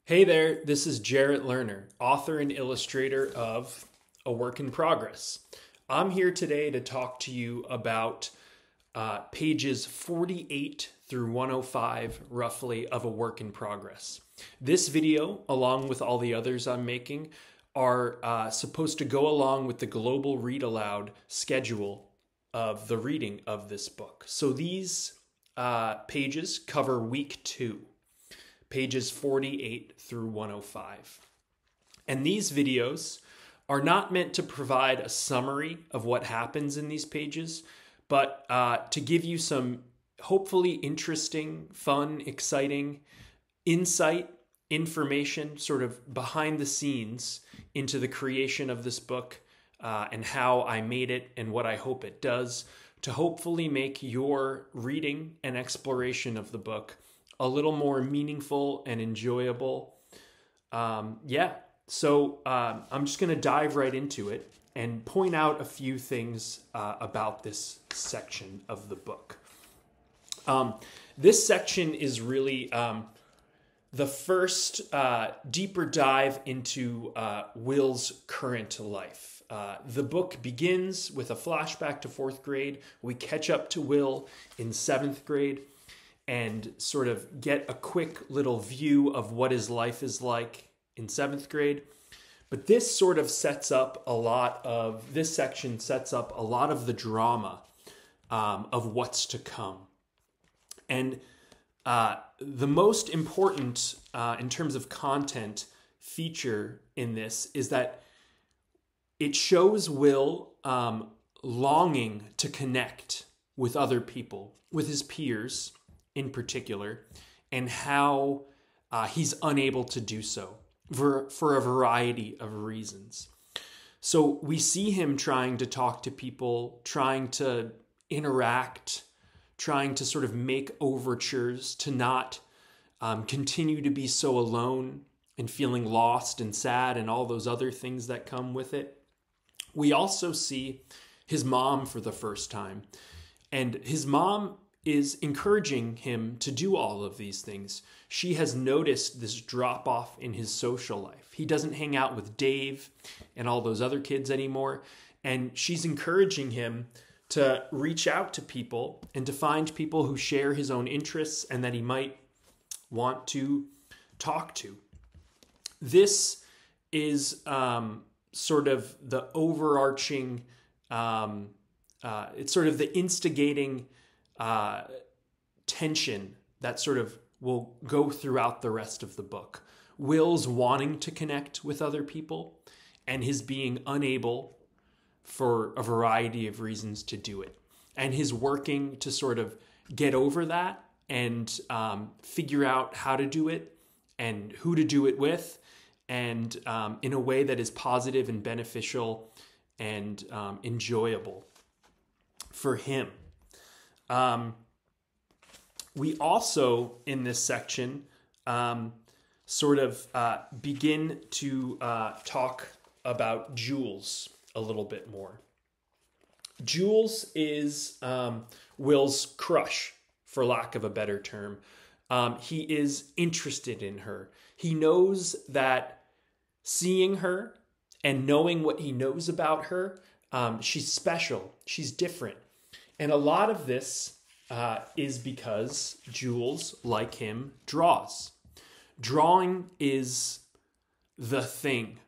Hey there, this is Jarrett Lerner, author and illustrator of A Work in Progress. I'm here today to talk to you about pages 48 through 105, roughly, of A Work in Progress. This video, along with all the others I'm making, are supposed to go along with the Global Read Aloud schedule of the reading of this book. So these pages cover week 2. Pages 48 through 105. And these videos are not meant to provide a summary of what happens in these pages, but to give you some hopefully interesting, fun, exciting insight, information, sort of behind the scenes into the creation of this book and how I made it and what I hope it does to hopefully make your reading and exploration of the book a little more meaningful and enjoyable. I'm just going to dive right into it and point out a few things about this section of the book. This section is really the first deeper dive into Will's current life. The book begins with a flashback to 4th grade. We catch up to Will in 7th grade and sort of get a quick little view of what his life is like in 7th grade. But this section sets up a lot of the drama of what's to come. And the most important, in terms of content, feature in this is that it shows Will longing to connect with other people, with his peers, in particular, and how he's unable to do so for a variety of reasons. So we see him trying to talk to people, trying to interact, trying to sort of make overtures to not continue to be so alone and feeling lost and sad and all those other things that come with it. We also see his mom for the first time, and his mom is encouraging him to do all of these things. She has noticed this drop off in his social life. He doesn't hang out with Dave and all those other kids anymore. And she's encouraging him to reach out to people and to find people who share his own interests and that he might want to talk to. This is sort of the overarching, it's sort of the instigating tension that sort of will go throughout the rest of the book. Will's wanting to connect with other people and his being unable for a variety of reasons to do it. And his working to sort of get over that and figure out how to do it and who to do it with, and in a way that is positive and beneficial and enjoyable for him. We also, in this section, begin to talk about Jules a little bit more. Jules is Will's crush, for lack of a better term. He is interested in her. He knows that seeing her and knowing what he knows about her, she's special, she's different. And a lot of this is because Jules, like him, draws. Drawing is the thing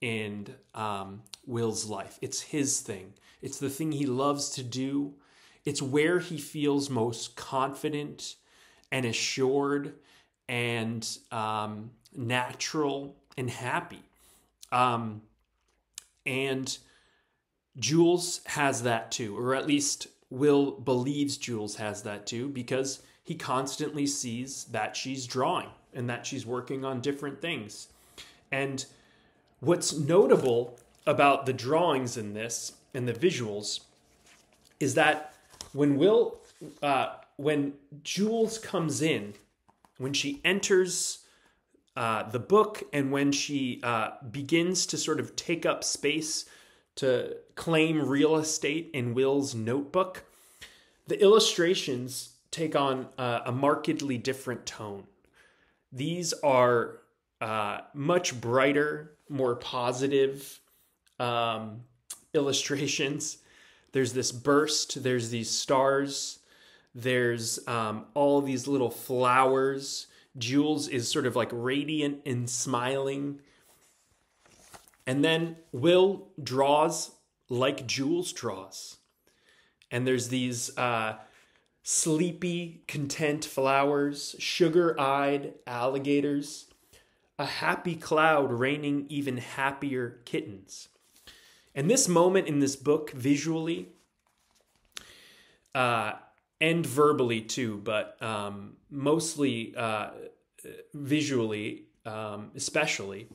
in Will's life. It's his thing. It's the thing he loves to do. It's where he feels most confident and assured and natural and happy. And Jules has that too, or at least Will believes Jules has that too, because he constantly sees that she's drawing and that she's working on different things. And what's notable about the drawings in this and the visuals is that when Jules comes in, when she enters the book and when she begins to sort of take up space to claim real estate in Will's notebook, the illustrations take on a markedly different tone. These are much brighter, more positive illustrations. There's this burst, there's these stars, there's all these little flowers. Jules is sort of like radiant and smiling. And then Will draws like Jules draws. And there's these sleepy, content flowers, sugar-eyed alligators, a happy cloud raining even happier kittens. And this moment in this book, visually, and verbally too, but mostly visually, especially,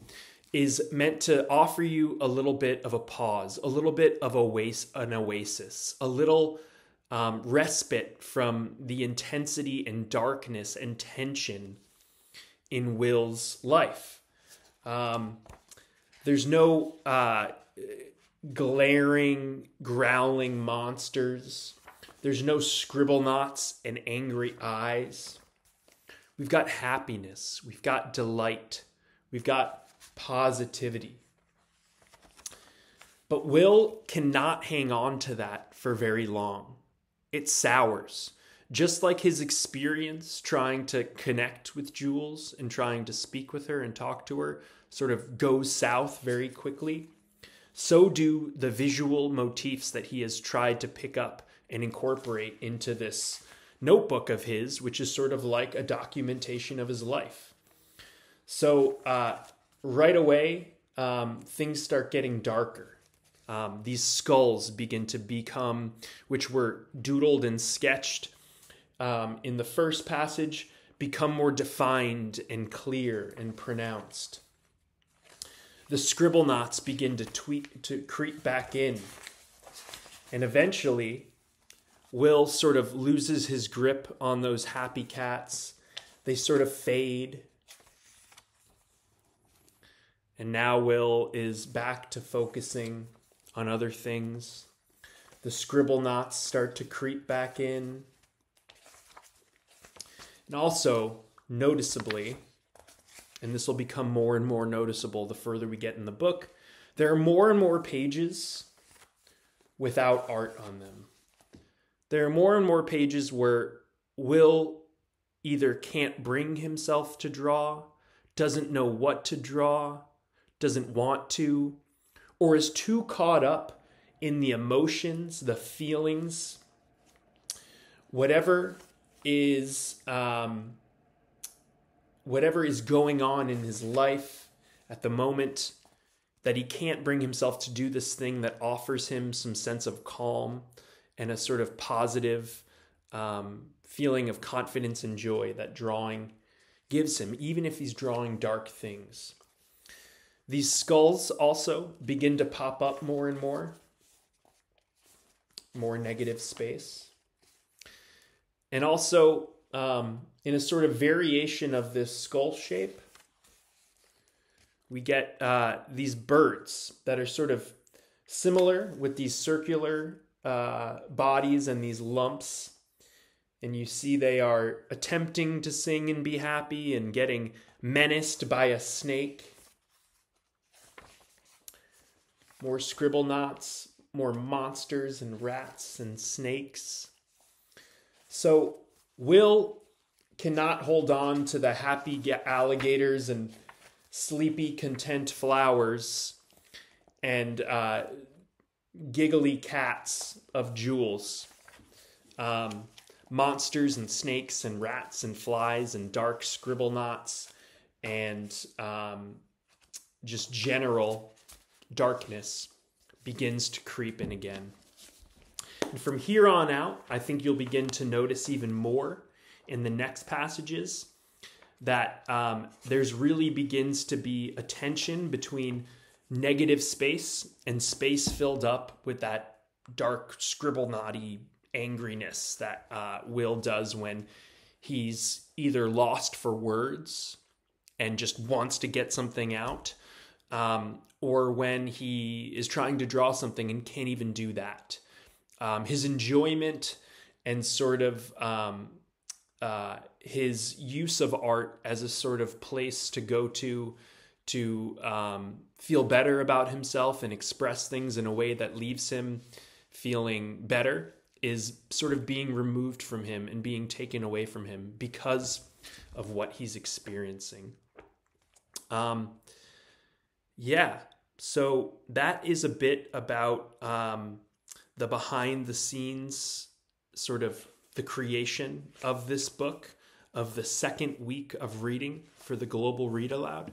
is meant to offer you a little bit of a pause, a little bit of an oasis, a little respite from the intensity and darkness and tension in Will's life. There's no glaring, growling monsters. There's no scribble knots and angry eyes. We've got happiness. We've got delight. We've got positivity. But Will cannot hang on to that for very long. It sours. Just like his experience trying to connect with Jules and trying to speak with her and talk to her sort of goes south very quickly, so do the visual motifs that he has tried to pick up and incorporate into this notebook of his, which is sort of like a documentation of his life. So right away, things start getting darker. These skulls begin to become, which were doodled and sketched in the first passage, become more defined and clear and pronounced. The scribble knots begin to creep back in. And eventually, Will sort of loses his grip on those happy cats. They sort of fade. And now Will is back to focusing on other things. The scribble knots start to creep back in. And also, noticeably, and this will become more and more noticeable the further we get in the book, there are more and more pages without art on them. There are more and more pages where Will either can't bring himself to draw, doesn't know what to draw, doesn't want to, or is too caught up in the emotions, the feelings, whatever is going on in his life at the moment, that he can't bring himself to do this thing that offers him some sense of calm and a sort of positive feeling of confidence and joy that drawing gives him, even if he's drawing dark things. These skulls also begin to pop up more and more negative space. And also, in a sort of variation of this skull shape, we get these birds that are sort of similar with these circular bodies and these lumps. And you see they are attempting to sing and be happy and getting menaced by a snake. More scribble knots, more monsters and rats and snakes. So Will cannot hold on to the happy alligators and sleepy, content flowers and giggly cats of Jules. Monsters and snakes and rats and flies and dark scribble knots and just general darkness begins to creep in again. And from here on out, I think you'll begin to notice even more in the next passages that there's really begins to be a tension between negative space and space filled up with that dark scribble knotty angriness that Will does when he's either lost for words and just wants to get something out, or when he is trying to draw something and can't even do that. His enjoyment and sort of his use of art as a sort of place to go to feel better about himself and express things in a way that leaves him feeling better is sort of being removed from him and being taken away from him because of what he's experiencing. So that is a bit about the behind the scenes, sort of the creation of this book, of the second week of reading for the Global Read Aloud.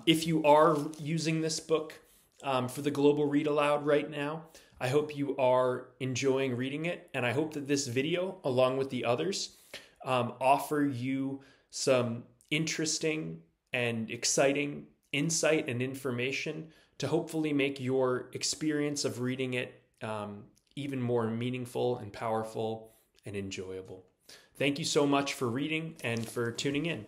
If you are using this book for the Global Read Aloud right now, I hope you are enjoying reading it, and I hope that this video, along with the others, offer you some interesting and exciting insight and information to hopefully make your experience of reading it even more meaningful and powerful and enjoyable. Thank you so much for reading and for tuning in.